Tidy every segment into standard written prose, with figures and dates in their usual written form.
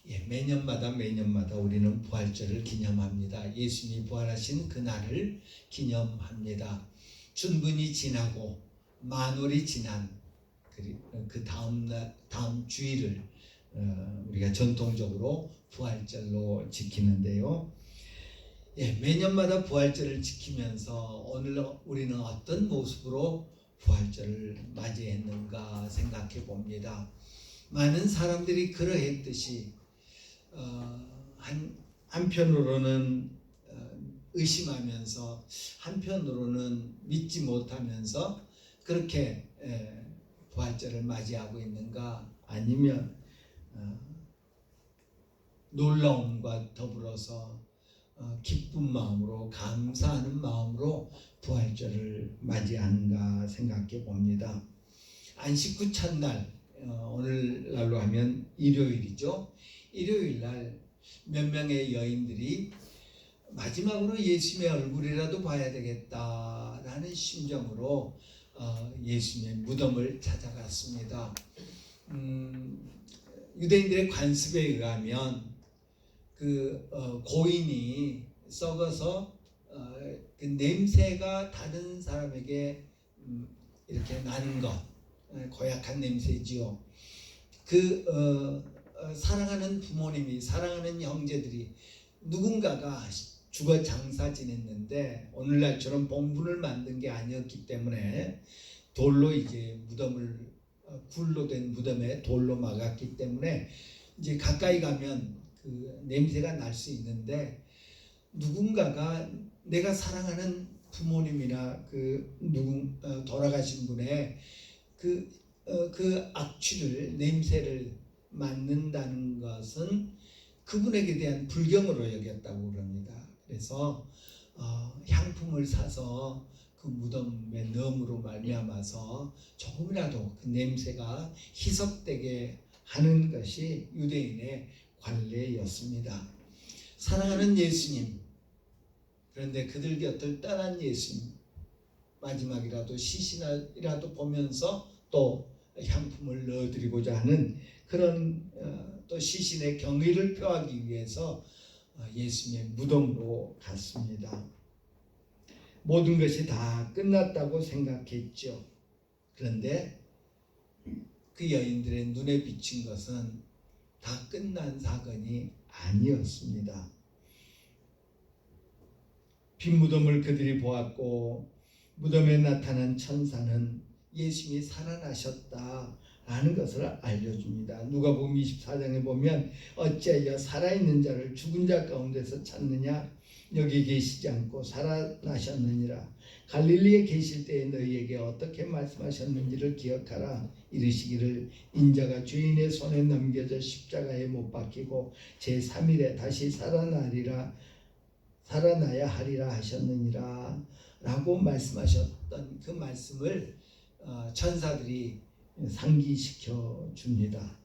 예, 매년마다 우리는 부활절을 기념합니다. 예수님이 부활하신 그날을 기념합니다. 춘분이 지나고 만월이 지난 그 다음 주일을 우리가 전통적으로 부활절로 지키는데요. 예, 매년마다 부활절을 지키면서 오늘 우리는 어떤 모습으로 부활절을 맞이했는가 생각해 봅니다. 많은 사람들이 그러했듯이 한편으로는 의심하면서 한편으로는 믿지 못하면서 그렇게 부활절을 맞이하고 있는가, 아니면 놀라움과 더불어서 기쁜 마음으로, 감사하는 마음으로 부활절을 맞이하는가 생각해 봅니다. 안식 후 첫날, 오늘날로 하면 일요일이죠. 일요일 날 몇 명의 여인들이 마지막으로 예수님의 얼굴이라도 봐야 되겠다라는 심정으로 예수님의 무덤을 찾아갔습니다. 유대인들의 관습에 의하면 그 고인이 썩어서 그 냄새가 다른 사람에게 이렇게 나는 것, 고약한 냄새지요. 사랑하는 부모님이, 사랑하는 형제들이 누군가가 죽어 장사 지냈는데 오늘날처럼 봉분을 만든 게 아니었기 때문에 돌로 이제 무덤을, 굴로 된 무덤에 돌로 막았기 때문에 이제 가까이 가면 그 냄새가 날 수 있는데, 누군가가 내가 사랑하는 부모님이나 돌아가신 분의 그 악취를, 냄새를 맡는다는 것은 그분에게 대한 불경으로 여겼다고 그럽니다. 그래서 향품을 사서 그 무덤에 넣음으로 말미암아서 조금이라도 그 냄새가 희석되게 하는 것이 유대인의 관례였습니다. 사랑하는 예수님, 그런데 그들 곁을 떠난 예수님, 마지막이라도 시신이라도 보면서 또 향품을 넣어드리고자 하는 그런 또 시신의 경의를 표하기 위해서 예수님의 무덤으로 갔습니다. 모든 것이 다 끝났다고 생각했죠. 그런데 그 여인들의 눈에 비친 것은 다 끝난 사건이 아니었습니다. 빈 무덤을 그들이 보았고, 무덤에 나타난 천사는 예수님이 살아나셨다라는 것을 알려줍니다. 누가복음 24장에 보면 어찌하여 살아있는 자를 죽은 자 가운데서 찾느냐, 여기 계시지 않고 살아나셨느니라. 갈릴리에 계실 때에 너희에게 어떻게 말씀하셨는지를 기억하라. 이르시기를 인자가 죄인의 손에 넘겨져 십자가에 못 박히고 제3일에 다시 살아나야 하리라 하셨느니라 라고 말씀하셨던 그 말씀을 천사들이 상기시켜 줍니다.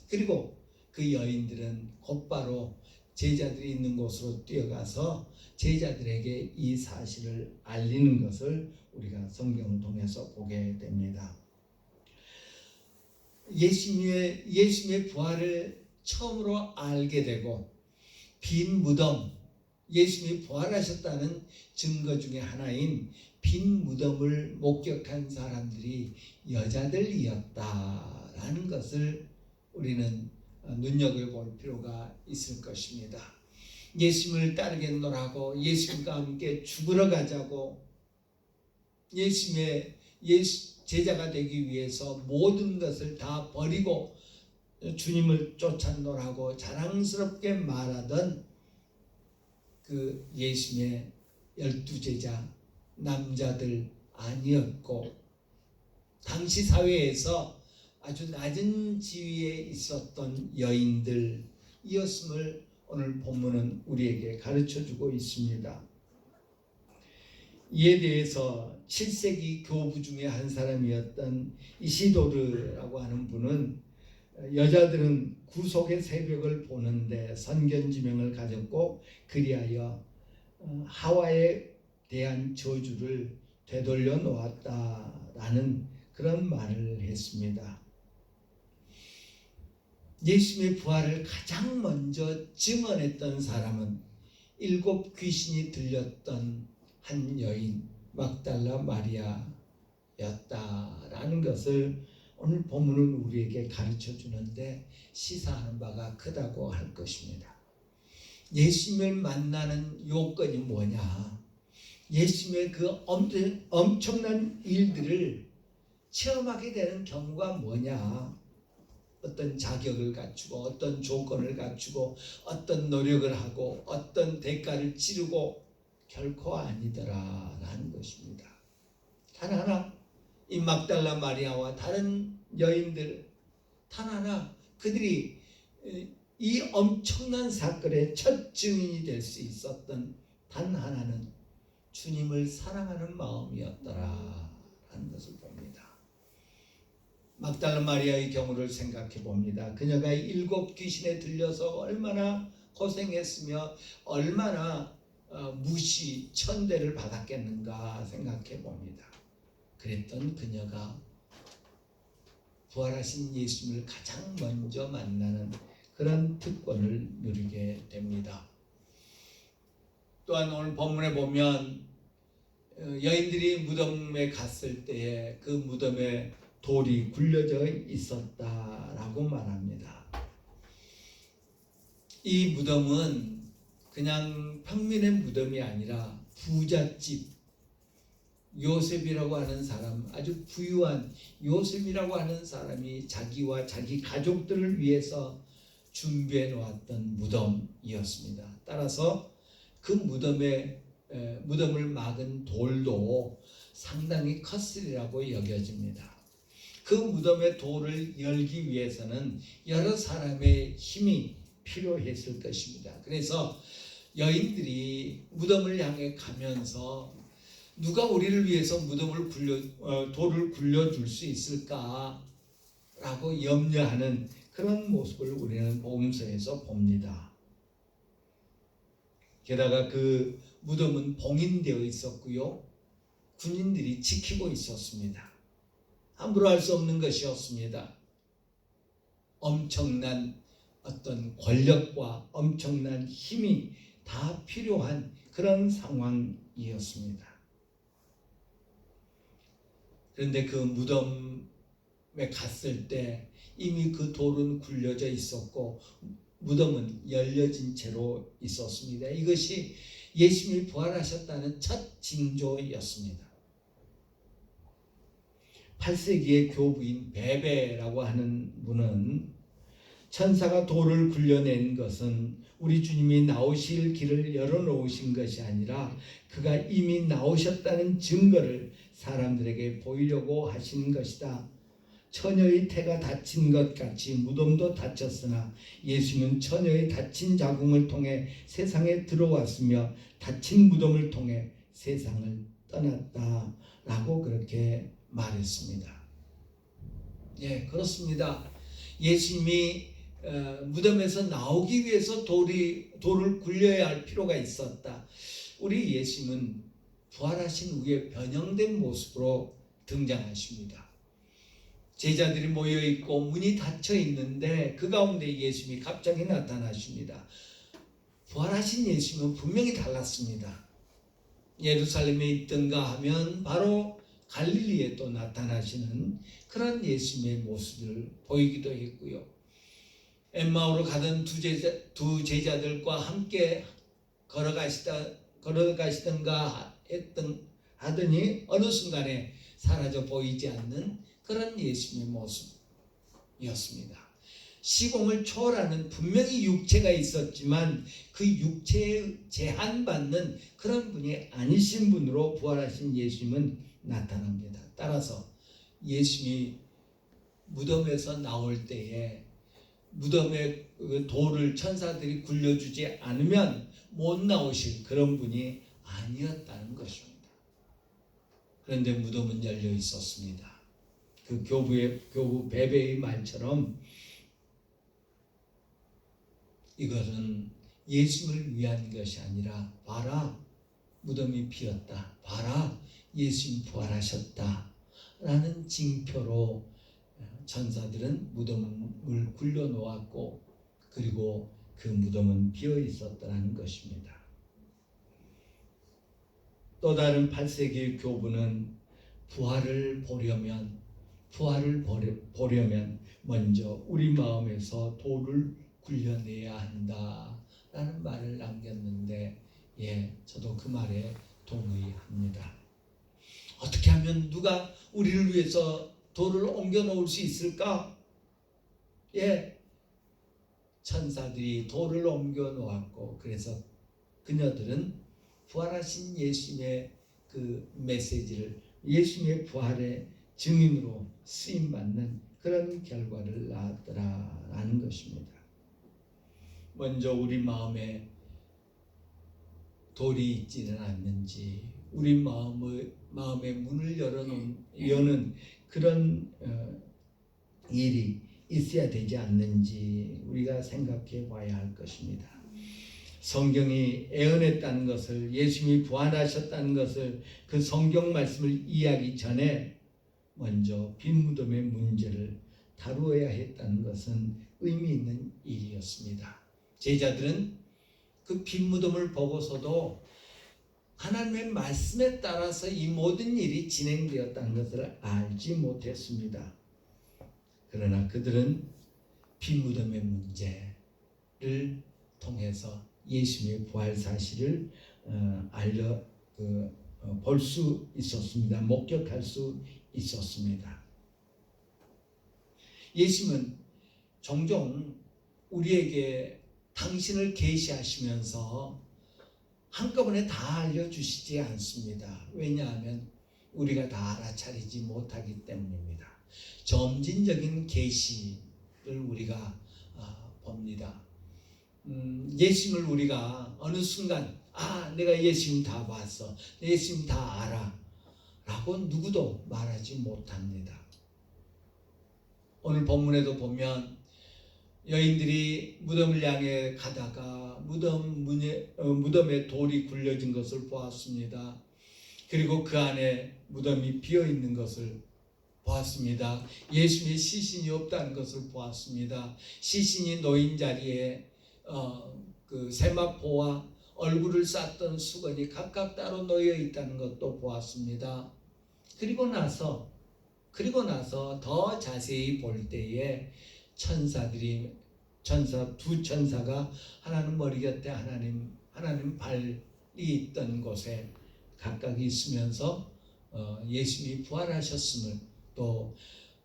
그리고 그 여인들은 곧바로 제자들이 있는 곳으로 뛰어가서 제자들에게 이 사실을 알리는 것을 우리가 성경을 통해서 보게 됩니다. 예수님의 부활을 처음으로 알게 되고, 빈 무덤, 예수님이 부활하셨다는 증거 중에 하나인 빈 무덤을 목격한 사람들이 여자들이었다라는 것을 우리는 눈여겨볼 필요가 있을 것입니다. 예수님을 따르겠노라고, 예수님과 함께 죽으러 가자고, 예수님의 제자가 되기 위해서 모든 것을 다 버리고 주님을 쫓았노라고 자랑스럽게 말하던 그 예수님의 12제자 남자들 아니었고, 당시 사회에서 아주 낮은 지위에 있었던 여인들이었음을 오늘 본문은 우리에게 가르쳐주고 있습니다. 이에 대해서 7세기 교부 중에 한 사람이었던 이시도르라고 하는 분은, 여자들은 구속의 새벽을 보는데 선견지명을 가졌고 그리하여 하와에 대한 저주를 되돌려 놓았다라는 그런 말을 했습니다. 예수님의 부활을 가장 먼저 증언했던 사람은 7 귀신이 들렸던 한 여인 막달라 마리아였다라는 것을 오늘 본문은 우리에게 가르쳐 주는데 시사하는 바가 크다고 할 것입니다. 예수님을 만나는 요건이 뭐냐? 예수님의 그 엄청난 일들을 체험하게 되는 경우가 뭐냐? 어떤 자격을 갖추고 어떤 조건을 갖추고 어떤 노력을 하고 어떤 대가를 치르고 결코 아니더라라는 것입니다. 단 하나, 이 막달라 마리아와 다른 여인들 단 하나, 그들이 이 엄청난 사건의 첫 증인이 될 수 있었던 단 하나는 주님을 사랑하는 마음이었더라라는 것을 봅니다. 막달라 마리아의 경우를 생각해 봅니다. 그녀가 7 귀신에 들려서 얼마나 고생했으며 얼마나 무시, 천대를 받았겠는가 생각해 봅니다. 그랬던 그녀가 부활하신 예수님을 가장 먼저 만나는 그런 특권을 누리게 됩니다. 또한 오늘 본문에 보면 여인들이 무덤에 갔을 때에 그 무덤에 돌이 굴려져 있었다라고 말합니다. 이 무덤은 그냥 평민의 무덤이 아니라 부잣집 요셉이라고 하는 사람, 아주 부유한 요셉이라고 하는 사람이 자기와 자기 가족들을 위해서 준비해 놓았던 무덤이었습니다. 따라서 그 무덤을 막은 돌도 상당히 컸으리라고 여겨집니다. 그 무덤의 돌을 열기 위해서는 여러 사람의 힘이 필요했을 것입니다. 그래서 여인들이 무덤을 향해 가면서 누가 우리를 위해서 돌을 굴려줄 수 있을까라고 염려하는 그런 모습을 우리는 복음서에서 봅니다. 게다가 그 무덤은 봉인되어 있었고요, 군인들이 지키고 있었습니다. 함부로 할 수 없는 것이었습니다. 엄청난 어떤 권력과 엄청난 힘이 다 필요한 그런 상황이었습니다. 그런데 그 무덤에 갔을 때 이미 그 돌은 굴려져 있었고 무덤은 열려진 채로 있었습니다. 이것이 예수님이 부활하셨다는 첫 징조였습니다. 8세기의 교부인 베베라고 하는 분은 천사가 돌을 굴려낸 것은 우리 주님이 나오실 길을 열어놓으신 것이 아니라 그가 이미 나오셨다는 증거를 사람들에게 보이려고 하신 것이다. 처녀의 태가 닫힌 것 같이 무덤도 닫혔으나 예수님은 처녀의 닫힌 자궁을 통해 세상에 들어왔으며 닫힌 무덤을 통해 세상을 떠났다라고 그렇게 말했습니다. 예, 그렇습니다. 예수님이 무덤에서 나오기 위해서 돌을 굴려야 할 필요가 있었다. 우리 예수님은 부활하신 후에 변형된 모습으로 등장하십니다. 제자들이 모여있고 문이 닫혀 있는데 그 가운데 예수님이 갑자기 나타나십니다. 부활하신 예수님은 분명히 달랐습니다. 예루살렘에 있던가 하면 바로 갈릴리에 또 나타나시는 그런 예수님의 모습을 보이기도 했고요. 엠마오로 가던 두 제자들과 함께 걸어가시던가 하더니 어느 순간에 사라져 보이지 않는 그런 예수님의 모습이었습니다. 시공을 초월하는 분명히 육체가 있었지만 그 육체에 제한받는 그런 분이 아니신 분으로 부활하신 예수님은 나타납니다. 따라서 예수님이 무덤에서 나올 때에 무덤에 돌을 천사들이 굴려주지 않으면 못 나오실 그런 분이 아니었다는 것입니다. 그런데 무덤은 열려 있었습니다. 그 교부 베베의 말처럼 이것은 예수님을 위한 것이 아니라 봐라, 무덤이 비었다. 봐라, 예수님 부활하셨다 라는 징표로 천사들은 무덤을 굴려 놓았고 그리고 그 무덤은 비어 있었다는 것입니다. 또 다른 8세기 교부는 부활을 보려면 먼저 우리 마음에서 돌을 굴려내야 한다라는 말을 남겼는데, 저도 그 말에 동의합니다. 어떻게 하면 누가 우리를 위해서 돌을 옮겨 놓을 수 있을까? 천사들이 돌을 옮겨 놓았고, 그래서 그녀들은 부활하신 예수님의 그 메시지를 예수님의 부활의 증인으로 쓰임받는 그런 결과를 낳았더라라는 것입니다. 먼저 우리 마음에 돌이 있지는 않는지, 우리 마음의 문을 여는 그런 일이 있어야 되지 않는지 우리가 생각해 봐야 할 것입니다. 성경이 애언했다는 것을, 예수님이 부활하셨다는 것을, 그 성경 말씀을 이해하기 전에 먼저 빈 무덤의 문제를 다루어야 했다는 것은 의미 있는 일이었습니다. 제자들은 그 빈 무덤을 보고서도 하나님의 말씀에 따라서 이 모든 일이 진행되었다는 것을 알지 못했습니다. 그러나 그들은 빈 무덤의 문제를 통해서 예수님의 부활 사실을 볼 수 있었습니다. 목격할 수 있었습니다. 예수님은 종종 우리에게 당신을 계시하시면서 한꺼번에 다 알려주시지 않습니다. 왜냐하면 우리가 다 알아차리지 못하기 때문입니다. 점진적인 계시를 우리가 봅니다. 예수님을 우리가 어느 순간 내가 예수님 다 봤어, 예수님 다 알아 라고 누구도 말하지 못합니다. 오늘 본문에도 보면 여인들이 무덤을 향해 가다가 무덤에 돌이 굴려진 것을 보았습니다. 그리고 그 안에 무덤이 비어 있는 것을 보았습니다. 예수님의 시신이 없다는 것을 보았습니다. 시신이 놓인 자리에 그 세마포와 얼굴을 쌌던 수건이 각각 따로 놓여 있다는 것도 보았습니다. 그리고 나서 더 자세히 볼 때에 두 천사가 하나는 머리 곁에 하나는 발이 있던 곳에 각각 있으면서 예수님이 부활하셨음을, 또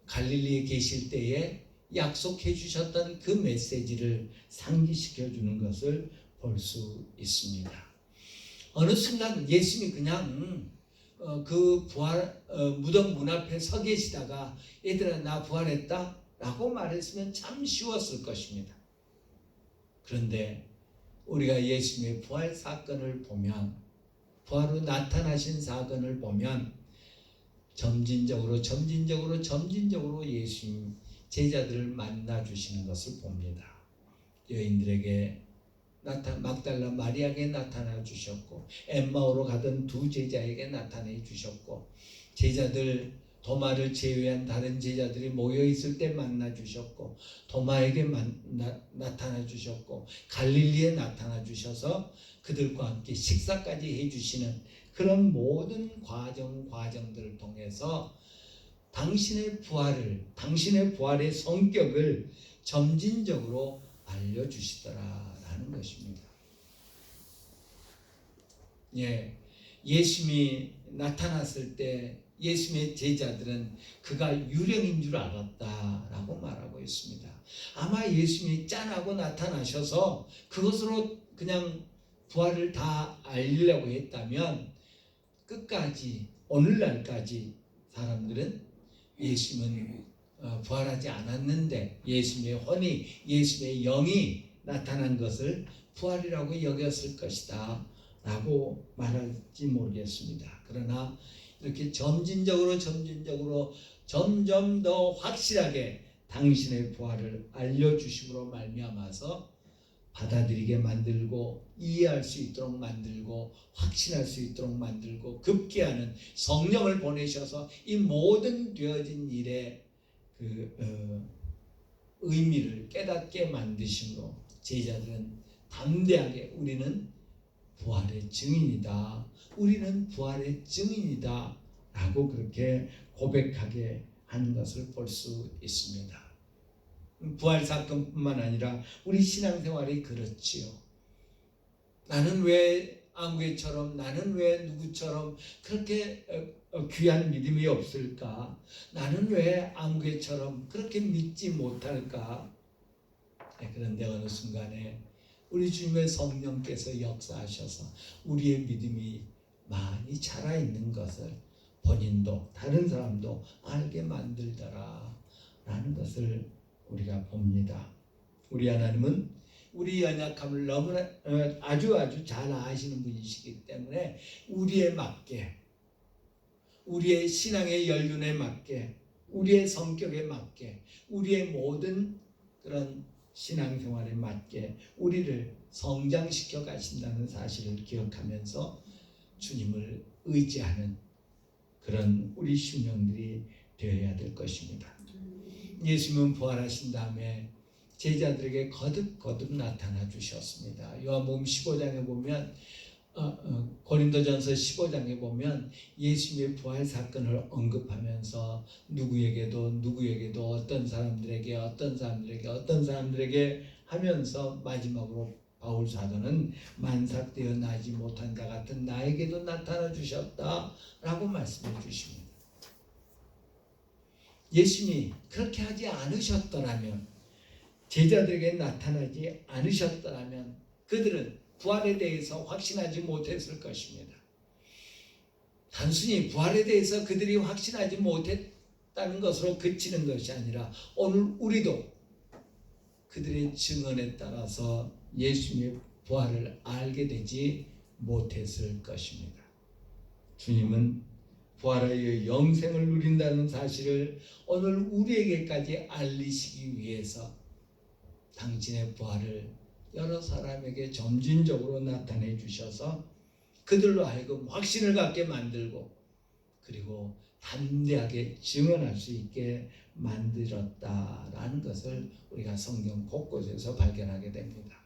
갈릴리에 계실 때에 약속해 주셨던 그 메시지를 상기시켜 주는 것을 볼 수 있습니다. 어느 순간 예수님이 그냥 그 무덤 문 앞에 서 계시다가 얘들아 나 부활했다 라고 말했으면 참 쉬웠을 것입니다. 그런데 우리가 예수님의 부활 사건을 보면, 부활로 나타나신 사건을 보면 점진적으로 예수님 제자들을 만나 주시는 것을 봅니다. 여인들에게 막달라 마리아에게 나타나 주셨고, 엠마오로 가던 두 제자에게 나타내 주셨고, 제자들 도마를 제외한 다른 제자들이 모여 있을 때 만나 주셨고, 도마에게 나타나 주셨고, 갈릴리에 나타나 주셔서 그들과 함께 식사까지 해 주시는 그런 모든 과정들을 통해서 당신의 부활의 성격을 점진적으로 알려주시더라라는 것입니다. 예수님이 나타났을 때 예수님의 제자들은 그가 유령인 줄 알았다라고 말하고 있습니다. 아마 예수님이 짠하고 나타나셔서 그것으로 그냥 부활을 다 알리려고 했다면 끝까지, 오늘날까지 사람들은 예수님은 부활하지 않았는데 예수님의 영이 나타난 것을 부활이라고 여겼을 것이다 라고 말할지 모르겠습니다. 그러나 이렇게 점진적으로 점점 더 확실하게 당신의 부활을 알려주심으로 말미암아서 받아들이게 만들고, 이해할 수 있도록 만들고, 확신할 수 있도록 만들고, 급기야는 성령을 보내셔서 이 모든 되어진 일에 의미를 깨닫게 만드심으로 제자들은 담대하게 우리는 부활의 증인이다. 우리는 부활의 증인이다. 라고 그렇게 고백하게 하는 것을 볼 수 있습니다. 부활 사건뿐만 아니라 우리 신앙생활이 그렇지요. 나는 왜 아무개처럼, 나는 왜 누구처럼 그렇게 귀한 믿음이 없을까? 나는 왜 아무개처럼 그렇게 믿지 못할까? 그런데 어느 순간에 우리 주님의 성령께서 역사하셔서 우리의 믿음이 많이 자라있는 것을 본인도 다른 사람도 알게 만들더라 라는 것을 우리가 봅니다. 우리 하나님은 우리 연약함을 너무나 아주 잘 아시는 분이시기 때문에 우리에 맞게, 우리의 신앙의 연륜에 맞게, 우리의 성격에 맞게, 우리의 모든 그런 신앙생활에 맞게 우리를 성장시켜 가신다는 사실을 기억하면서 주님을 의지하는 그런 우리 심령들이 되어야 될 것입니다. 예수님은 부활하신 다음에 제자들에게 거듭 나타나 주셨습니다. 요한복음 15장에 보면 고린도전서 15장에 보면 예수님의 부활 사건을 언급하면서 누구에게도 어떤 사람들에게 하면서 마지막으로 바울 사도는 만삭되어 나지 못한 자 같은 나에게도 나타나 주셨다라고 말씀해 주십니다. 예수님이 그렇게 하지 않으셨더라면, 제자들에게 나타나지 않으셨더라면 그들은 부활에 대해서 확신하지 못했을 것입니다. 단순히 부활에 대해서 그들이 확신하지 못했다는 것으로 그치는 것이 아니라 오늘 우리도 그들의 증언에 따라서 예수님의 부활을 알게 되지 못했을 것입니다. 주님은 부활하여 영생을 누린다는 사실을 오늘 우리에게까지 알리시기 위해서 당신의 부활을 여러 사람에게 점진적으로 나타내 주셔서 그들로 하여금 확신을 갖게 만들고 그리고 담대하게 증언할 수 있게 만들었다라는 것을 우리가 성경 곳곳에서 발견하게 됩니다.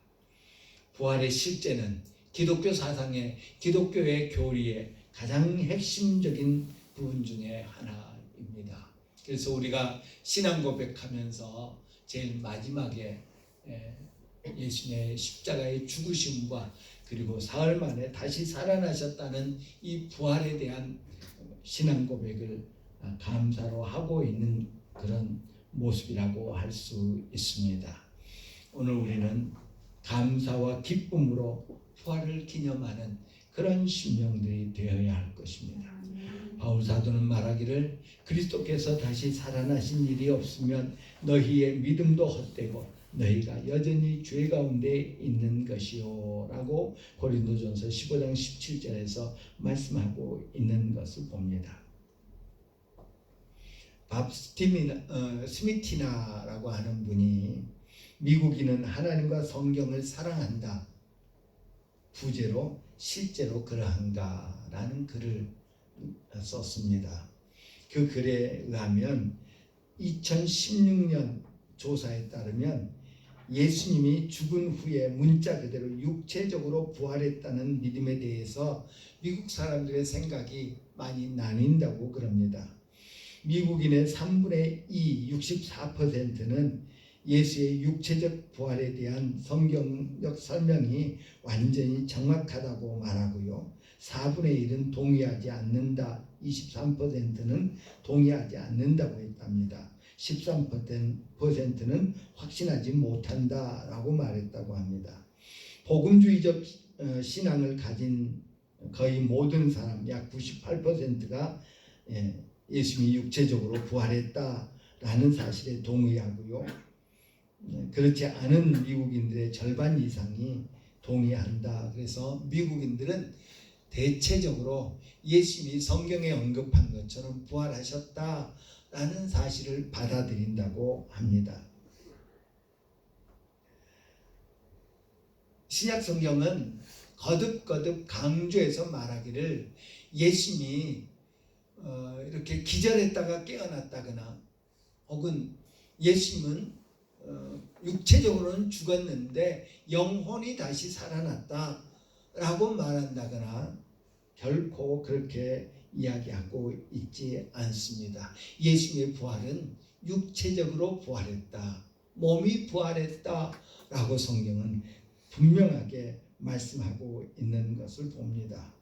부활의 실제는 기독교 사상의, 기독교의 교리의 가장 핵심적인 부분 중에 하나입니다. 그래서 우리가 신앙 고백하면서 제일 마지막에 예수님의 십자가의 죽으심과 그리고 사흘 만에 다시 살아나셨다는 이 부활에 대한 신앙 고백을 감사로 하고 있는 그런 모습이라고 할 수 있습니다. 오늘 우리는 감사와 기쁨으로 부활을 기념하는 그런 심령들이 되어야 할 것입니다. 바울 사도는 말하기를 그리스도께서 다시 살아나신 일이 없으면 너희의 믿음도 헛되고 너희가 여전히 죄 가운데 있는 것이요 라고 고린도전서 15장 17절에서 말씀하고 있는 것을 봅니다. 밥 스미티나라고 하는 분이 미국인은 하나님과 성경을 사랑한다 부제로 실제로 그러한가 라는 글을 썼습니다. 그 글에 의하면 2016년 조사에 따르면 예수님이 죽은 후에 문자 그대로 육체적으로 부활했다는 믿음에 대해서 미국 사람들의 생각이 많이 나뉜다고 그럽니다. 미국인의 3분의 2, 64%는 예수의 육체적 부활에 대한 성경적 설명이 완전히 정확하다고 말하고요. 4분의 1은 동의하지 않는다. 23%는 동의하지 않는다고 했답니다. 13%는 확신하지 못한다라고 말했다고 합니다. 복음주의적 신앙을 가진 거의 모든 사람, 약 98%가 예수님이 육체적으로 부활했다라는 사실에 동의하고요. 그렇지 않은 미국인들의 절반 이상이 동의한다. 그래서 미국인들은 대체적으로 예수님이 성경에 언급한 것처럼 부활하셨다라는 사실을 받아들인다고 합니다. 신약 성경은 거듭 강조해서 말하기를 예수님이 이렇게 기절했다가 깨어났다거나 혹은 예수님은 육체적으로는 죽었는데 영혼이 다시 살아났다라고 말한다거나 결코 그렇게 이야기하고 있지 않습니다. 예수님의 부활은 육체적으로 부활했다, 몸이 부활했다라고 성경은 분명하게 말씀하고 있는 것을 봅니다.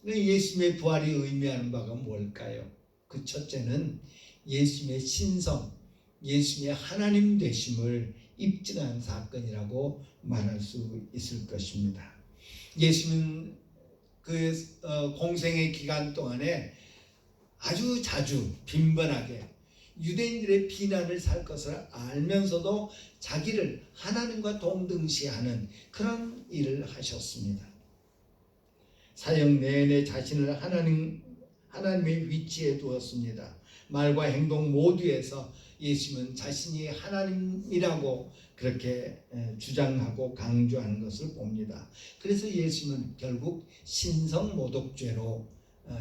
예수님의 부활이 의미하는 바가 뭘까요? 그 첫째는 예수님의 신성, 예수님의 하나님 되심을 입증한 사건이라고 말할 수 있을 것입니다. 예수님은 그 공생의 기간 동안에 아주 자주 빈번하게 유대인들의 비난을 살 것을 알면서도 자기를 하나님과 동등시하는 그런 일을 하셨습니다. 사역 내내 자신을 하나님의 위치에 두었습니다. 말과 행동 모두에서 예수님은 자신이 하나님이라고 그렇게 주장하고 강조하는 것을 봅니다. 그래서 예수님은 결국 신성모독죄로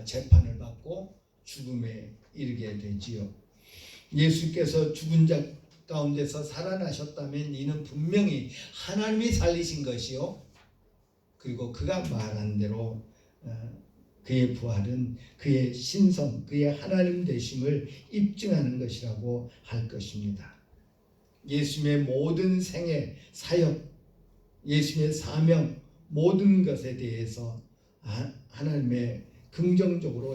재판을 받고 죽음에 이르게 되지요. 예수께서 죽은 자 가운데서 살아나셨다면 이는 분명히 하나님이 살리신 것이요, 그리고 그가 말한 대로 그의 부활은 그의 신성, 그의 하나님 되심을 입증하는 것이라고 할 것입니다. 예수님의 모든 생애, 사역, 예수님의 사명, 모든 것에 대해서 하나님의 긍정적으로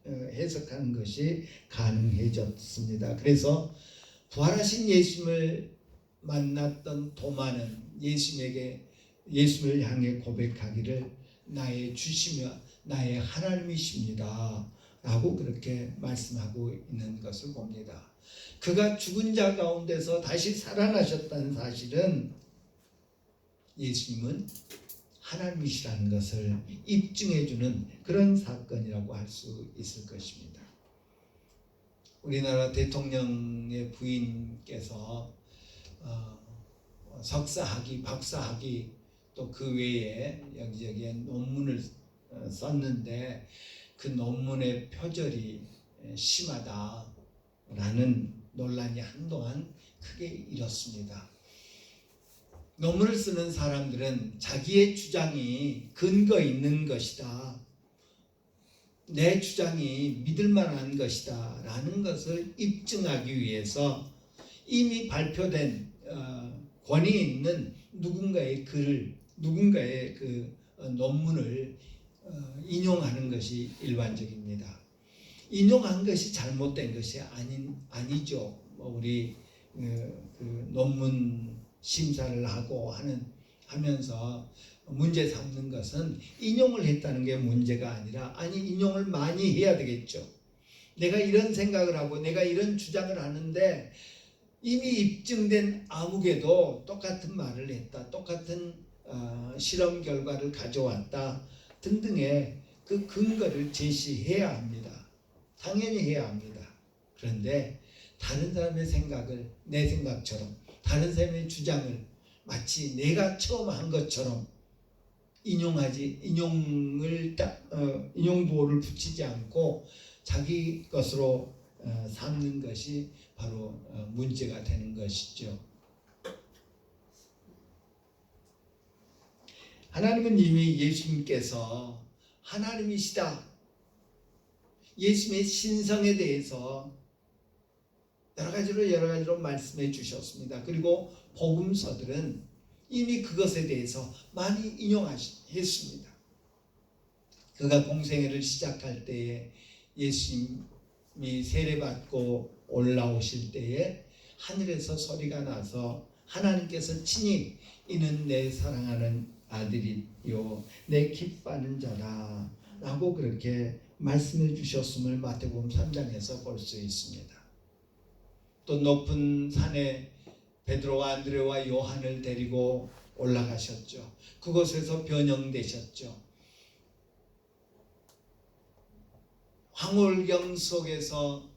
해석하는 것이 가능해졌습니다. 그래서 부활하신 예수님을 만났던 도마는 예수님을 향해 고백하기를 나의 주시며 나의 하나님이십니다 라고 그렇게 말씀하고 있는 것을 봅니다. 그가 죽은 자 가운데서 다시 살아나셨다는 사실은 예수님은 하나님이시라는 것을 입증해주는 그런 사건이라고 할 수 있을 것입니다. 우리나라 대통령의 부인께서 석사학위, 박사학위 또 그 외에 여기저기에 논문을 썼는데 그 논문의 표절이 심하다라는 논란이 한동안 크게 일었습니다. 논문을 쓰는 사람들은 자기의 주장이 근거 있는 것이다, 내 주장이 믿을 만한 것이다 라는 것을 입증하기 위해서 이미 발표된 권위 있는 누군가의 글을, 누군가의 그 논문을 인용하는 것이 일반적입니다. 인용한 것이 잘못된 것이 아니죠. 우리 그 논문 심사를 하면서 문제 삼는 것은 인용을 했다는 게 문제가 아니라, 인용을 많이 해야 되겠죠. 내가 이런 생각을 하고 내가 이런 주장을 하는데 이미 입증된 아무개도 똑같은 말을 했다, 똑같은 실험 결과를 가져왔다 등등의 그 근거를 제시해야 합니다. 당연히 해야 합니다. 그런데 다른 사람의 생각을 내 생각처럼, 다른 사람의 주장을 마치 내가 처음 한 것처럼 인용 부호를 붙이지 않고 자기 것으로 삼는 것이 바로 문제가 되는 것이죠. 하나님은 이미 예수님께서 하나님이시다, 예수님의 신성에 대해서 여러 가지로 말씀해 주셨습니다. 그리고 복음서들은 이미 그것에 대해서 많이 인용했습니다. 그가 공생애를 시작할 때에 예수님이 세례받고 올라오실 때에 하늘에서 소리가 나서 하나님께서 친히 이는 내 사랑하는 아들이요 내 기뻐하는 자다 라고 그렇게 말씀해 주셨음을 마태복음 3장에서 볼 수 있습니다. 또 높은 산에 베드로와 안드레와 요한을 데리고 올라가셨죠. 그곳에서 변형되셨죠. 황홀경 속에서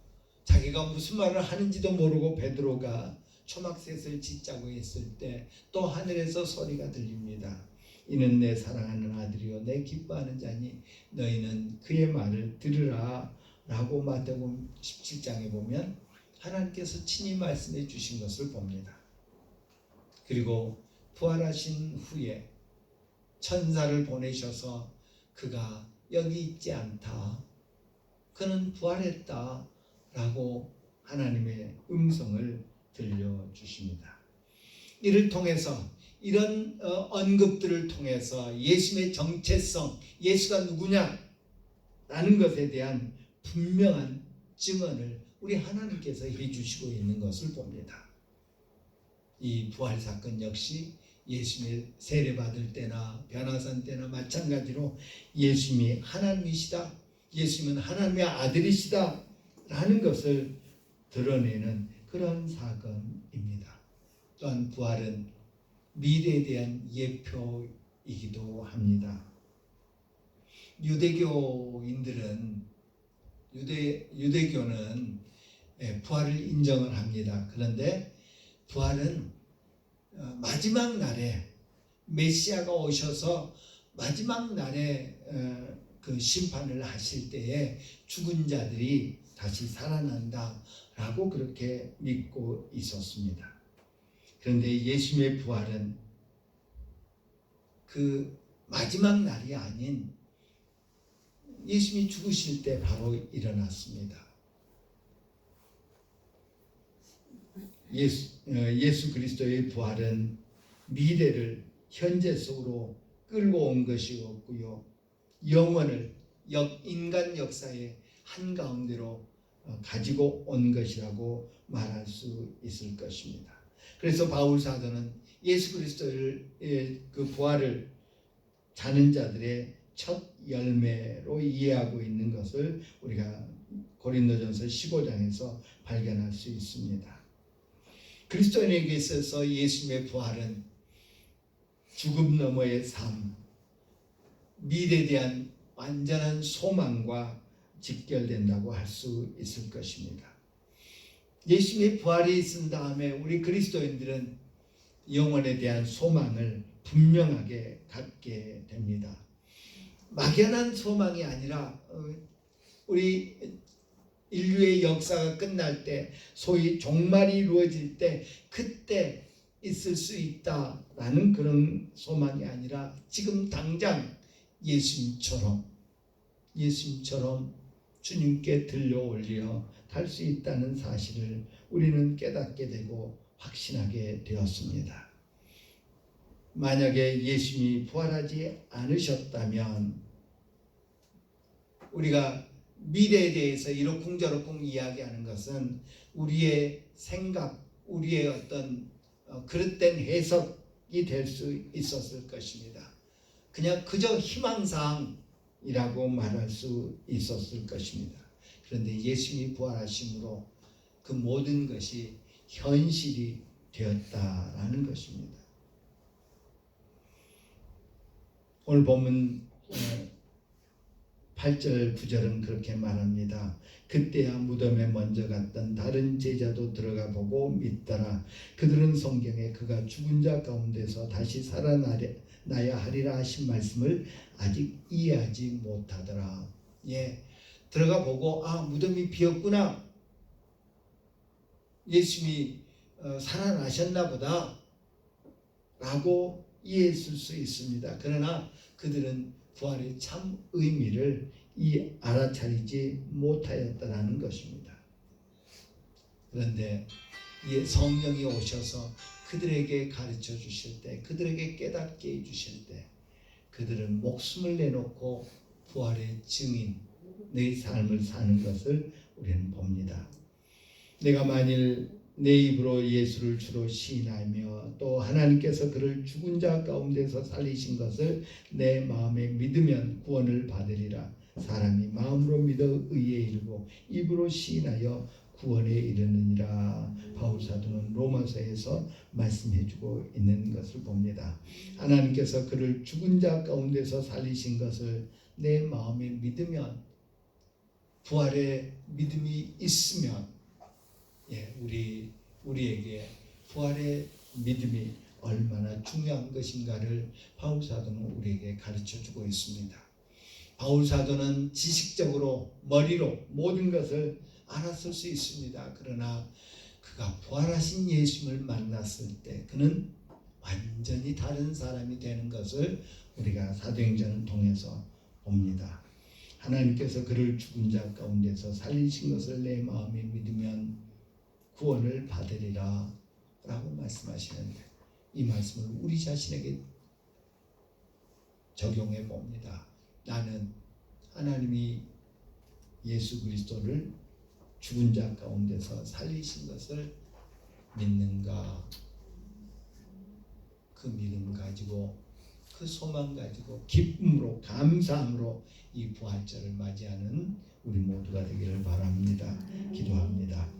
자기가 무슨 말을 하는지도 모르고 베드로가 초막셋을 짓자고 했을 때 또 하늘에서 소리가 들립니다. 이는 내 사랑하는 아들이요 내 기뻐하는 자니 너희는 그의 말을 들으라 라고 마태복음 17장에 보면 하나님께서 친히 말씀해 주신 것을 봅니다. 그리고 부활하신 후에 천사를 보내셔서 그가 여기 있지 않다, 그는 부활했다 라고 하나님의 음성을 들려주십니다. 이를 통해서, 이런 언급들을 통해서 예수님의 정체성, 예수가 누구냐라는 것에 대한 분명한 증언을 우리 하나님께서 해주시고 있는 것을 봅니다. 이 부활 사건 역시 예수님의 세례받을 때나 변화산 때나 마찬가지로 예수님이 하나님이시다, 예수님은 하나님의 아들이시다 라는 것을 드러내는 그런 사건입니다. 또한 부활은 미래에 대한 예표이기도 합니다. 유대교는 부활을 인정을 합니다. 그런데 부활은 마지막 날에 메시아가 오셔서 마지막 날에 그 심판을 하실 때에 죽은 자들이 다시 살아난다라고 그렇게 믿고 있었습니다. 그런데 예수님의 부활은 그 마지막 날이 아닌 예수님이 죽으실 때 바로 일어났습니다. 예수 그리스도의 부활은 미래를 현재 속으로 끌고 온 것이 없고요, 영원을 인간 역사의 한가운데로 가지고 온 것이라고 말할 수 있을 것입니다. 그래서 바울 사도는 예수 그리스도의 그 부활을 자는 자들의 첫 열매로 이해하고 있는 것을 우리가 고린도전서 15장에서 발견할 수 있습니다. 그리스도인에게 있어서 예수님의 부활은 죽음 너머의 삶, 미래에 대한 완전한 소망과 직결된다고 할 수 있을 것입니다. 예수님의 부활이 있은 다음에 우리 그리스도인들은 영혼에 대한 소망을 분명하게 갖게 됩니다. 막연한 소망이 아니라 우리 인류의 역사가 끝날 때, 소위 종말이 이루어질 때, 그때 있을 수 있다라는 그런 소망이 아니라 지금 당장 예수님처럼 주님께 들려 올려 갈 수 있다는 사실을 우리는 깨닫게 되고 확신하게 되었습니다. 만약에 예수님이 부활하지 않으셨다면 우리가 미래에 대해서 이러쿵저러쿵 이야기하는 것은 우리의 생각, 우리의 어떤 그릇된 해석이 될 수 있었을 것입니다. 그냥 그저 희망사항이라고 말할 수 있었을 것입니다. 그런데 예수님이 부활하심으로 그 모든 것이 현실이 되었다라는 것입니다. 오늘 본문 8절 9절은 그렇게 말합니다. 그때야 무덤에 먼저 갔던 다른 제자도 들어가 보고 믿더라. 그들은 성경에 그가 죽은 자 가운데서 다시 살아나야 하리라 하신 말씀을 아직 이해하지 못하더라. 들어가 보고 무덤이 비었구나, 예수님이 살아나셨나 보다 라고 이해했을 수 있습니다. 그러나 그들은 부활의 참 의미를 알아차리지 못하였다는 것입니다. 그런데 성령이 오셔서 그들에게 가르쳐 주실 때, 그들에게 깨닫게 해주실 때 그들은 목숨을 내놓고 부활의 증인, 내 삶을 사는 것을 우리는 봅니다. 내가 만일 내 입으로 예수를 주로 시인하며 또 하나님께서 그를 죽은 자 가운데서 살리신 것을 내 마음에 믿으면 구원을 받으리라. 사람이 마음으로 믿어 의에 이르고 입으로 시인하여 구원에 이르느니라. 바울 사도는 로마서에서 말씀해주고 있는 것을 봅니다. 하나님께서 그를 죽은 자 가운데서 살리신 것을 내 마음에 믿으면, 부활의 믿음이 있으면 우리에게 부활의 믿음이 얼마나 중요한 것인가를 바울 사도는 우리에게 가르쳐주고 있습니다. 바울 사도는 지식적으로 머리로 모든 것을 알았을 수 있습니다. 그러나 그가 부활하신 예수님을 만났을 때 그는 완전히 다른 사람이 되는 것을 우리가 사도행전을 통해서 봅니다. 하나님께서 그를 죽은 자 가운데서 살리신 것을 내 마음에 믿으면 구원을 받으리라 라고 말씀하시는데, 이 말씀을 우리 자신에게 적용해 봅니다. 나는 하나님이 예수 그리스도를 죽은 자 가운데서 살리신 것을 믿는가? 그 믿음 가지고, 그 소망 가지고 기쁨으로 감사함으로 이 부활절을 맞이하는 우리 모두가 되기를 바랍니다. 기도합니다.